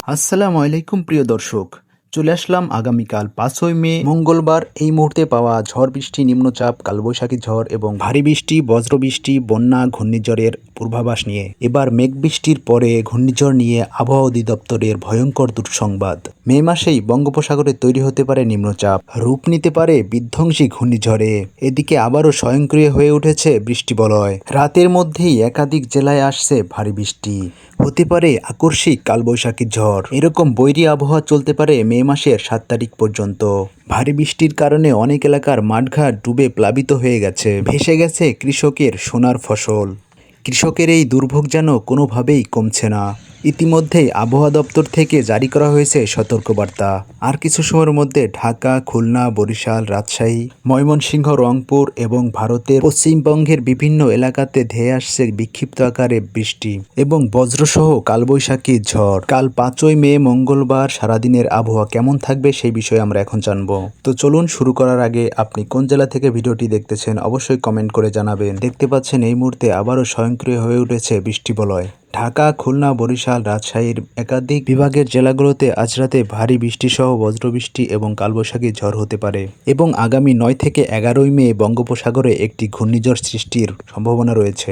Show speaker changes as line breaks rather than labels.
আসসালামু আলাইকুম প্রিয় দর্শক, চলে আসলাম আগামীকাল 5ই মে মঙ্গলবার এই মুহূর্তে পাওয়া ঝড় বৃষ্টি, নিম্নচাপ, কালবৈশাখী ঝড় এবং ভারী বৃষ্টি, বজ্রবৃষ্টি, বন্যা, ঘূর্ণিঝড়ের পূর্বাভাস নিয়ে। এবার মেঘ বৃষ্টির পরে ঘূর্ণিঝড় নিয়ে আবহাওয়া অধিদপ্তরের ভয়ঙ্কর দুঃসংবাদ। মে মাসেই বঙ্গোপসাগরে তৈরি হতে পারে নিম্নচাপ, রূপ নিতে পারে বিধ্বংসী ঘূর্ণিঝড়ে। এদিকে আবারও স্বয়ংক্রিয় হয়ে উঠেছে বৃষ্টিবলয়। রাতের মধ্যেই একাধিক জেলায় আসছে ভারী বৃষ্টি, হতে পারে আকস্মিক কালবৈশাখী ঝড়। এরকম বৈরী আবহাওয়া চলতে পারে মে মাসের 7 তারিখ পর্যন্ত। ভারী বৃষ্টির কারণে অনেক এলাকার মাঠঘাট ডুবে প্লাবিত হয়ে গেছে, ভেসে গেছে কৃষকের সোনার ফসল। কৃষকের এই দুর্ভোগ যেন কোনোভাবেই কমছে না। ইতিমধ্যেই আবহাওয়া দপ্তর থেকে জারি করা হয়েছে সতর্কবার্তা। আর কিছু সময়ের মধ্যে ঢাকা, খুলনা, বরিশাল, রাজশাহী, ময়মনসিংহ, রংপুর এবং ভারতের পশ্চিমবঙ্গের বিভিন্ন এলাকাতে ধেয়ে আসছে বিক্ষিপ্ত আকারে বৃষ্টি এবং বজ্রসহ কালবৈশাখী ঝড়। কাল 5ই মে মঙ্গলবার সারাদিনের আবহাওয়া কেমন থাকবে সেই বিষয়ে আমরা এখন জানবো। তো চলুন, শুরু করার আগে আপনি কোন জেলা থেকে ভিডিওটি দেখতেছেন অবশ্যই কমেন্ট করে জানাবেন। দেখতে পাচ্ছেন এই মুহূর্তে আবারও স্বয়ংক্রিয় হয়ে উঠেছে বৃষ্টিবলয়। ঢাকা, খুলনা, বরিশাল, রাজশাহীর একাধিক বিভাগের জেলাগুলোতে আজ রাতে ভারী বৃষ্টিসহ বজ্রবৃষ্টি এবং কালবৈশাখী ঝড় হতে পারে এবং আগামী 9 থেকে 11ই মে বঙ্গোপসাগরে একটি ঘূর্ণিঝড় সৃষ্টির সম্ভাবনা রয়েছে।